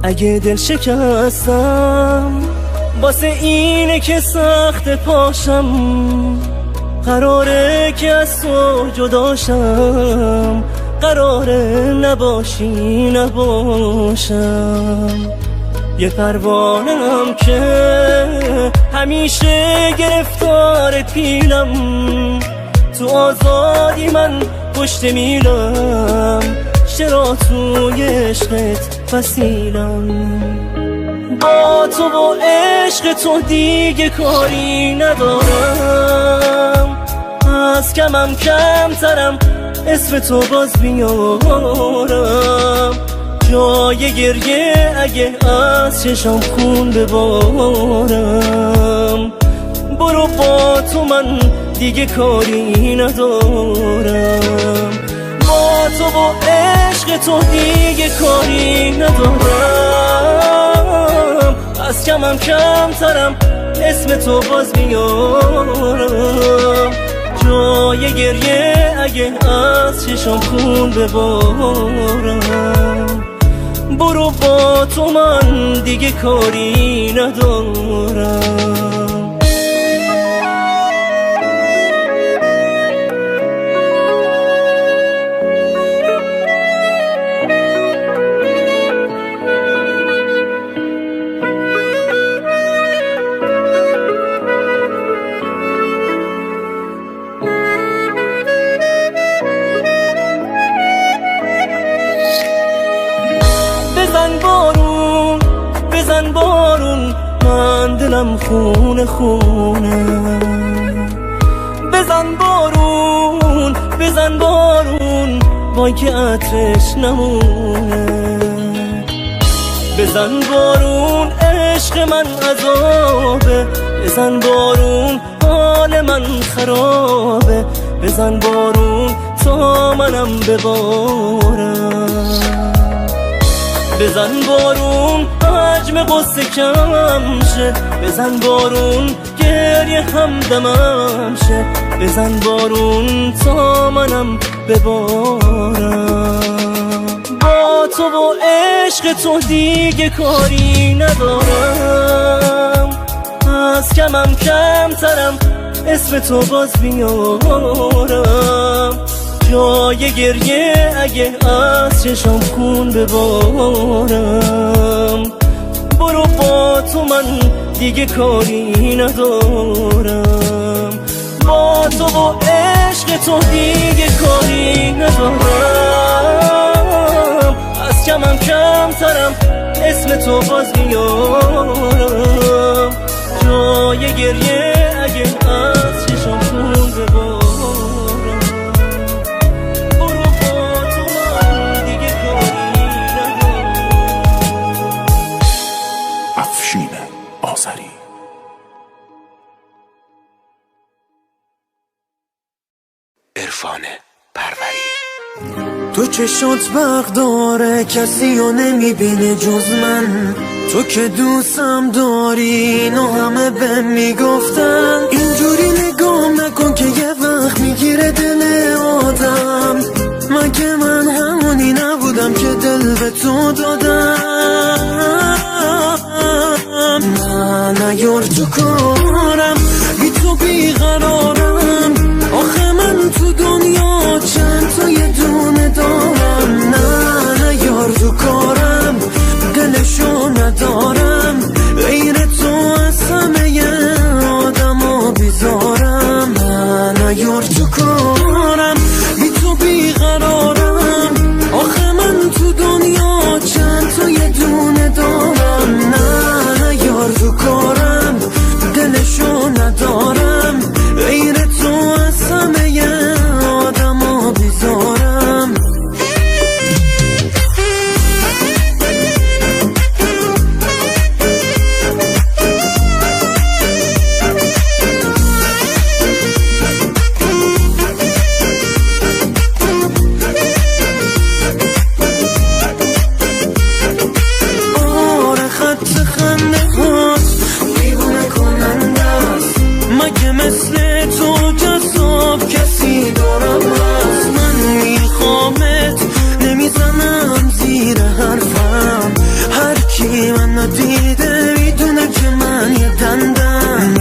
اگه دل شکستم واسه اینه که سخت پاشم، قراره که از تو جداشم، قراره نباشی نباشم. یه پروانه‌ام که همیشه گرفتار پیلم، تو آزادی من پشت میلم، چرا توی عشقت وسیلم. با تو و عشق تو دیگه کاری ندارم، از کمم کمترم اسم تو باز بیارم. جای گریه اگه از چشم خون ببارم، برو با تو من دیگه کاری ندارم. با تو و عشق تو دیگه کاری ندارم، از کمم کمترم اسم تو باز میارم. جای گریه اگه از چشم خون ببارم، برو با تو من دیگه کاری ندارم. بزن بارون من دلم خونه خونه، بزن بارون وای که عطرش نمونه. بزن بارون عشق من عذابه، بزن بارون حال من خرابه، بزن بارون تا منم ببارم. بزن بارون حجم قصه کم شه، بزن بارون گریه همدمم شه، بزن بارون تا منم ببارم. با تو و عشق تو دیگه کاری ندارم، از کمم کمترم اسم تو باز بیارم. جای گریه اگه از چشم خون ببارم، برو با تو من دیگه کاری ندارم. با تو و عشق تو دیگه کاری ندارم، از کمم کمترم اسم تو باز میارم. جای گریه اگه از چشم خون ببارم، عرفان پروری. تو چشات برق داره کسی رو نمیبینه جز من، تو که دوستم داری اینو همه به میگفتن. اینجوری نگام نکن که یه وقت میگیره دل آدم، مگه من همونی نبودم که دل به تو دادم. نه یار تو کارم بی تو بیقرارم، آخه من تو دنیا چند تا یه دونه دارم. نه یار تو کارم دلشو ندارم، غیر تو از همه آدمو بیزارم. نه یار تو کارم بی تو بیقرارم، آخه من تو دنیا چند تا یه دونه دارم. نه یار تو کارم دلشو ندارم، غیر تو از همه آدمو بیزارم. کی من ندیده میدونه که من یه دندم.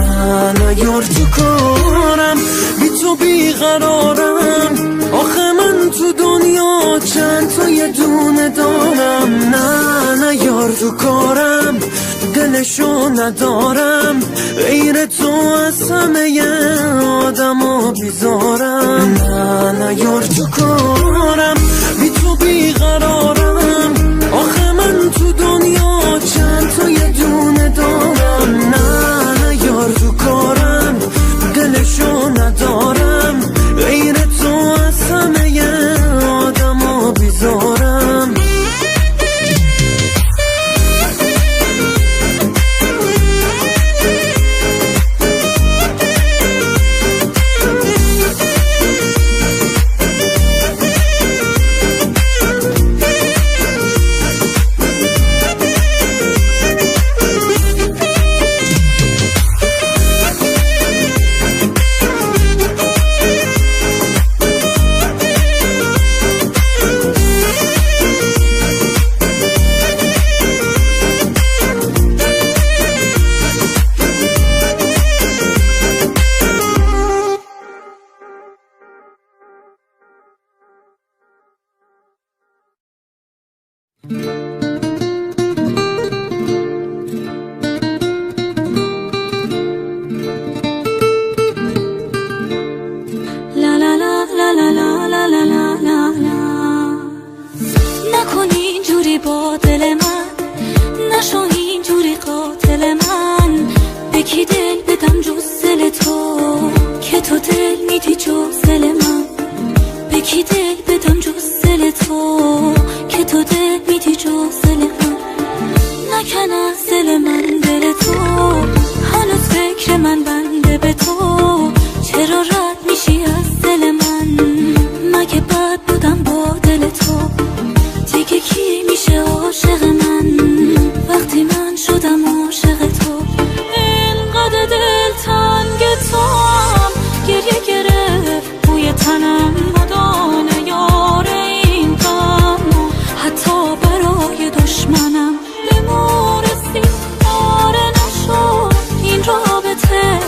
نه یار تو کارم بی تو بیقرارم، آخه من تو دنیا چند تا یه دونه دارم. نه یار تو کارم دلشو ندارم، غیر تو از همه آدمو بیزارم. نه یار تو کارم بی تو بیقرارم، آخه من تو دنیا چند تا یه دونه دارم. نه یار تو کارم دلشو ندارم، غیر تو از همه آدمو بیزارم. نکن اینجوری با دل من، نشو اینجوری قاتل من. به کی دل بدم جز دل تو، که تو دل میدی جز دل من. به کی دل بدم جز دل تو، که تو دل میدی جز دل من. نکن از دل من دل تو، هنوز فکر من بنده به تو. چرا رد میشی از دل من، مگه بد بودم با دل تو. دیگه کی میشه عاشق من، وقتی من شدم عاشق تو. اینقدر دل تنگ تو هم گریه گرفت بوی تنم، مدانه یار این غم. حتی برای دشمنم بمورسی، آره نشد این رابطه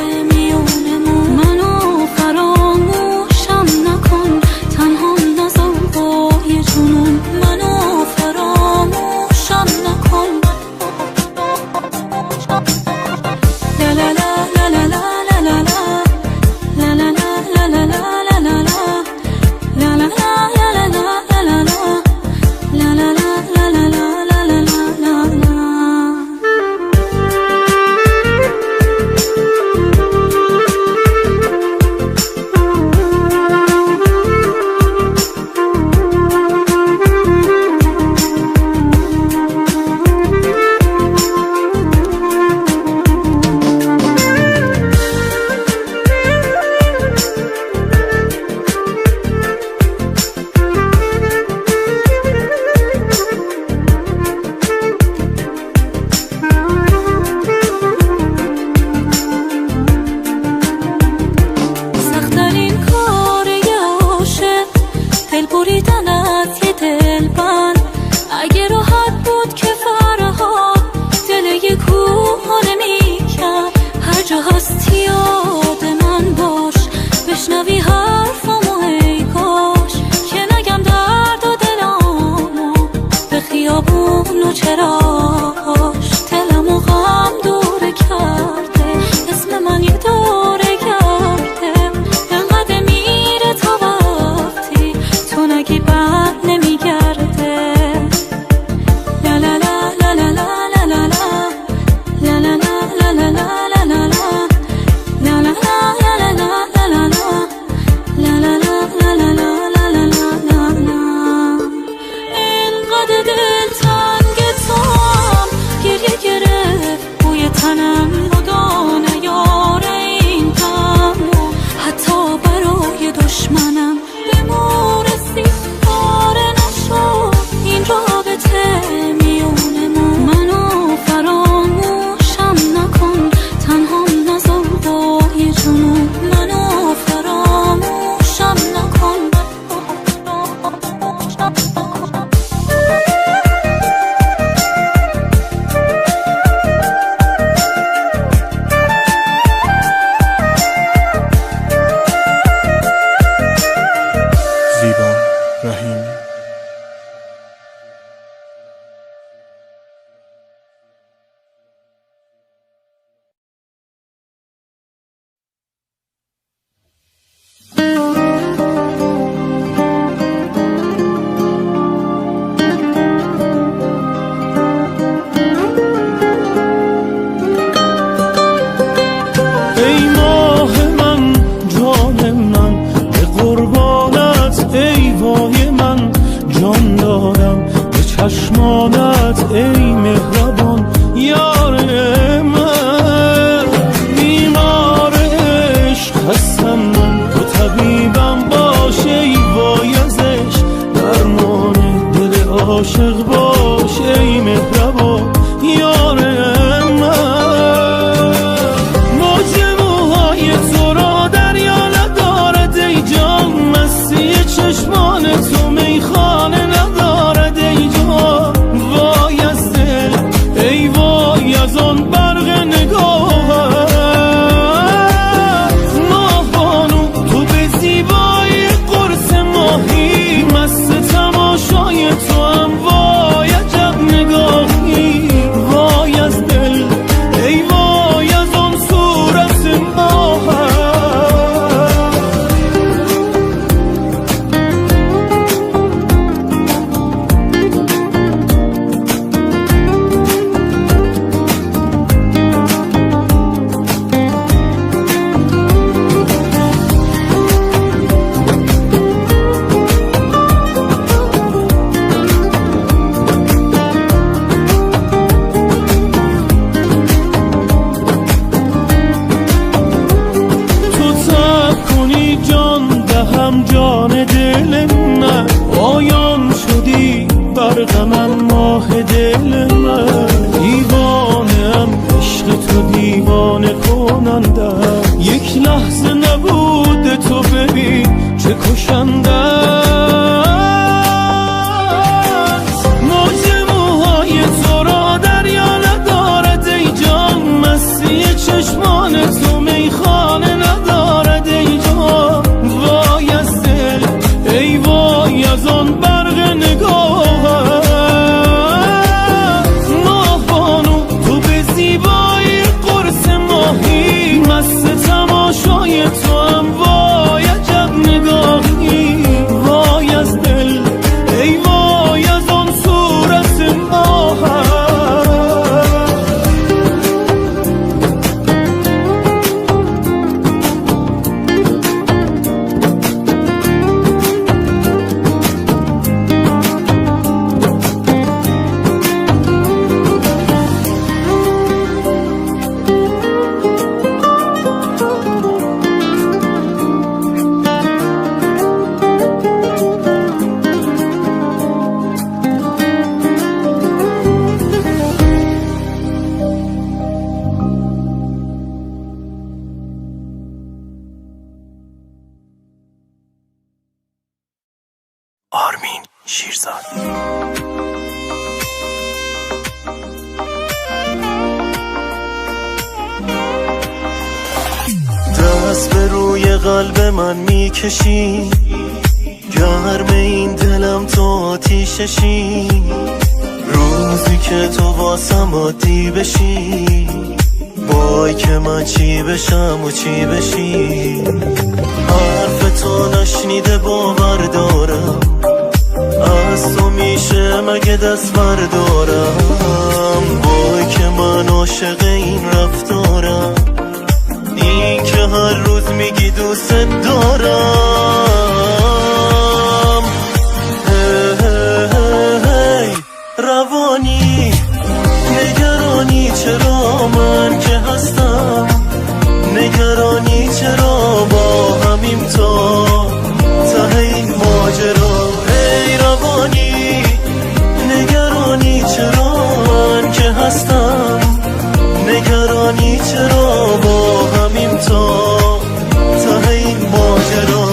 عاشق باش ای مهربان یار من. موج موهای تو را دریا ندارد ای جان، مستی چشمان تو میخانه ندارد ای جان. وای از دل ای وای از آن برق نگاهت ماه بانو، تو به زیبایی قرص ماهی، مست تماشای تو هم وای عجب نگاهی. وای از دل ای وای از آن صورت ماهت. جان دل من آیان شدی بر غمم ماه دل من. دیوانم عشق تو دیوانه کننده، یک لحظه نبود تو ببین چه کشنده است. موج موهای تو را دریا ندارد ای جان، مستی چشمان تو میخانه ندارد ای جان. وای از دل ای وای از آن برق نگاهت ماه بانو، تو به زیبایی قرص ماهی، مست تماشای تو هم وای عجب نگاهی. وای از دل ای وای از آن صورت ماهت. آرمین شیرزاد. دست به روی قلب من میکشی، گرم این دلم تو آتیششی. روزی که تو واسم عادی بشی، وای که من چی بشم و چی بشی. حرف تو نشنیده باور دارم، از تو میشه مگه دست بردارم. وای که من عاشق این رفتارم، این که هر روز میگی دوست دارم. هی روانی نگرانی چرا من که هستم، نگرانی چرا با همیم تا ته این ماجرا. ای روانی نگرانی چرا من که هستم، نگرانی چرا با همیم تا ته این ماجرا.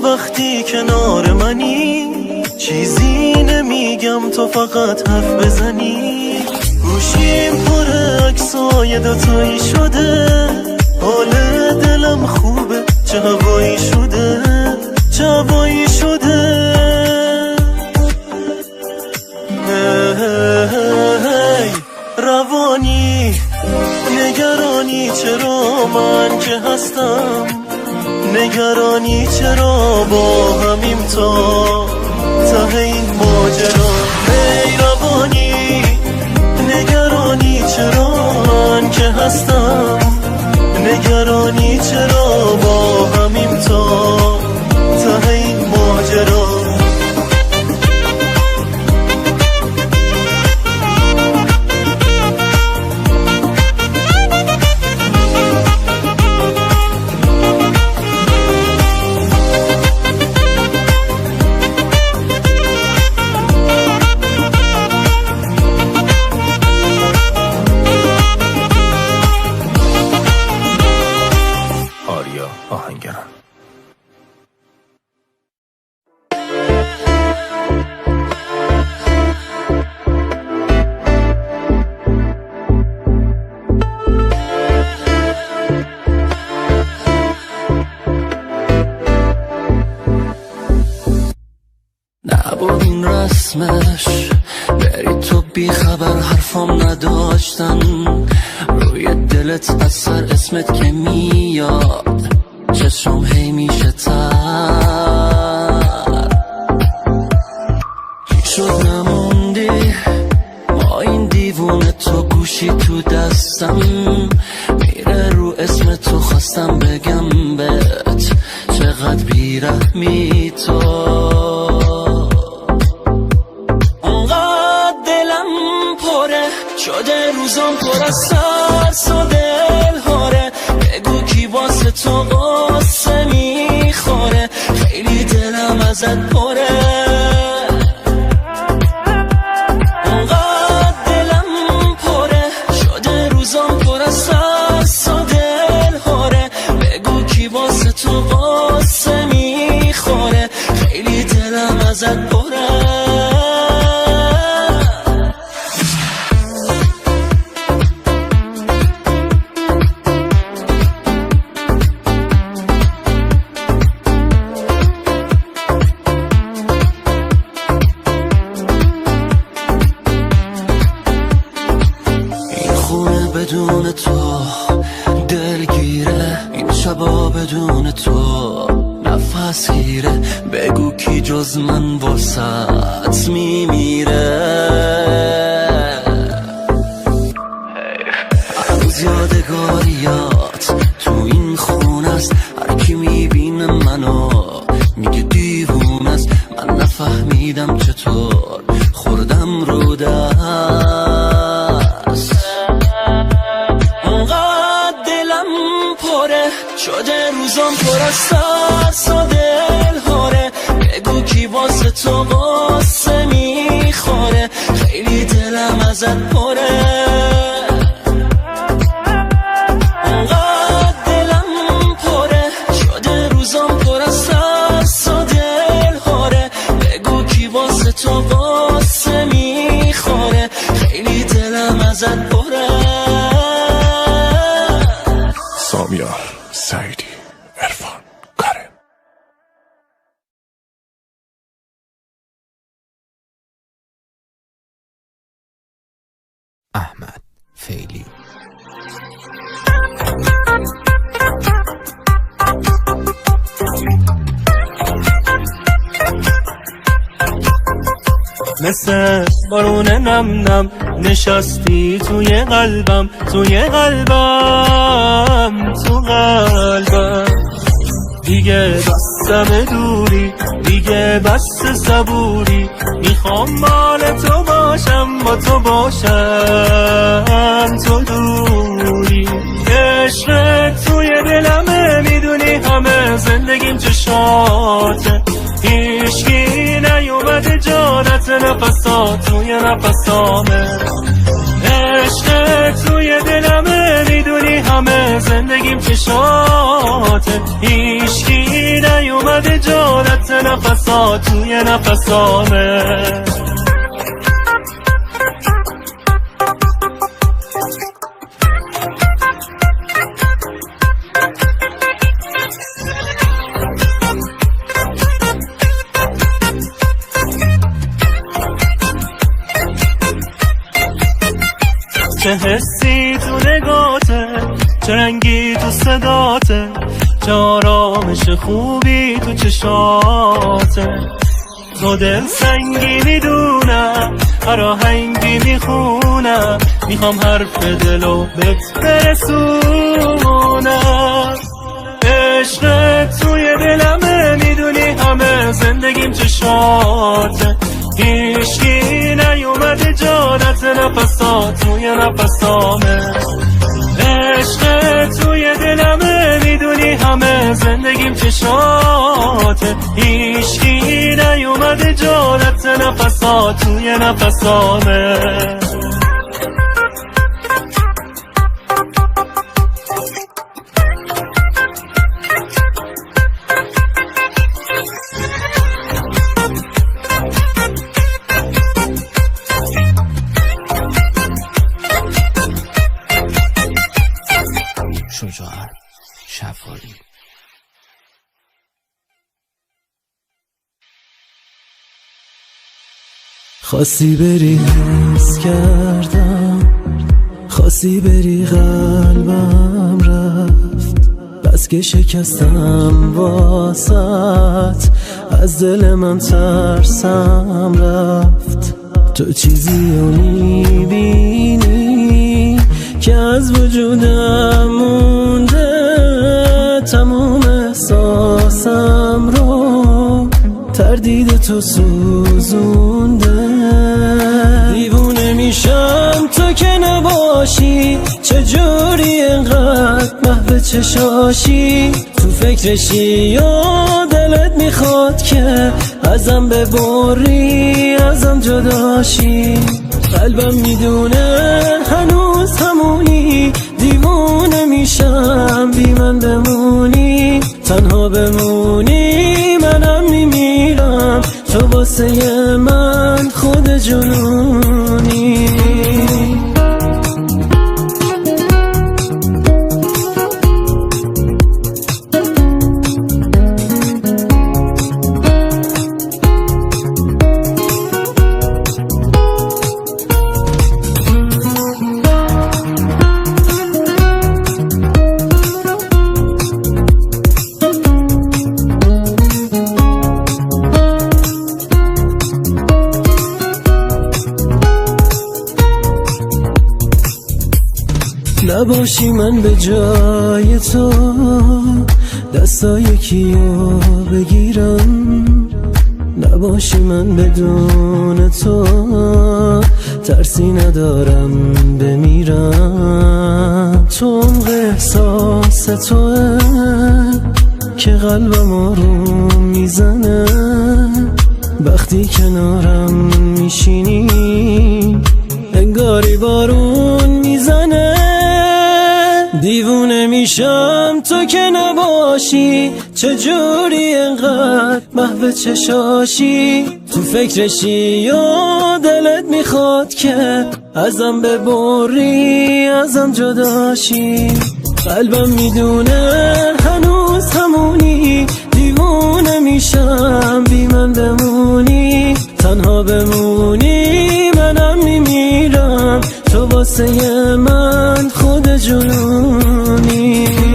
وقتی کنار منی چیزی نمیگم تو فقط حرف بزنی. گوشیم پر عکسای دوتایی شده، حال دلم خوبه چه هوایی شده، چه هوایی شده. هی روانی نگرانی چرا من که هستم، نگرانی چرا با همیم تا ته این ماجرا. ای روانی نگرانی چرا میکنی چرا با همیم تا ته این ماجرا. آهنگران. نبود این رسمش بری تو بی خبر حرفام نداشتن روی دلت اثر اسمت که میاد چشم هی میشه تر شد نموندی ما این دیوونه تو گوشی تو دستم میره رو اسم تو خواستم بگم بهت چقدر بیرحمی تو انقدر دلم پره شده روزم پر از ترس و دلهاره بگو کی واسه تو قصه میخوره خیلی دلم ازت پره انقدر دلم پره شده روزم پر از ترس و دلهاره بگو کی واسه تو قصه میخوره خیلی دلم ازت پره. بدون تو دلگیره این شبا بدون تو نفس گیره بگو کی جز من واسط میمیره هنوز یادگاریات تو این خونه است هر کی میبینه منو میگه دیوونه است من نفهمیدم چطور خوردم رو دست شده روزم پر از ترس و دلهاره بگو کی واسه تو قصه میخوره خیلی دلم ازت پره انقدر دلم پره شده روزم پر از ترس و دلهاره بگو کی واسه تو قصه میخوره خیلی دلم ازت پره. سامیار، سعیدی، عرفان، کرم. احمد فیلی. مثل بارون نم نم نشستی توی قلبم توی قلبم تو قلبم دیگه بستم دوری دیگه بست صبوری میخوام مال تو باشم با تو باشم تو دوری عشقت توی دلمه میدونی همه زندگیم چشاته هیچکی نیومده جانت نفسات توی نفسامه عشقت توی دلمه میدونی همه زندگیم چشاته هیچکی نیومده جانت نفسات توی نفسامه چه حسی تو نگاته چه رنگی تو صداته چه آرامش خوبی تو چشاته تو دل سنگی میدونم هر آهنگی میخونم میخوام حرف دلو بهت برسونم عشقت توی دلمه میدونی همه زندگیم چشاته هیچکی نیومده جانت نفسات توی نفسامه عشقت توی دلمه میدونی همه زندگیم چشاته هیچکی نیومده جانت نفسات توی نفسامه شجاعت شفاری خواستی بری حس کردم خواستی بری قلبم رفت بس که شکستم واسط از دل من ترسم رفت تو چیزی رو میبینی که از وجودم مونده تموم احساسم رو تردید تو سوزونده دیوونه میشم تو که نباشی چجوری انقدر محو چشاشی تو فکرشی یا دلت میخواد که ازم ببری ازم جداشی قلبم میدونه هنوز همونی دیوونه میشم بی من بمونی تنها بمونی منم میمیرم تو واسه من خود جنونی نباشی من به جای تو دستای کیو بگیرم نباشی من بدون تو ترسی ندارم بمیرم تو عمق احساس توه که قلبم آروم میزنه وقتی کنارم میشینی انگاری بارون میزنه دیوونه میشم تو که نباشی چجوری انقدر محو چشاشی تو فکرشی یا دلت میخواد که ازم ببری ازم جداشی قلبم میدونه هنوز همونی دیوونه میشم بی من بمونی تنها بمونی منم میمیرم تو واسه من خود جنونی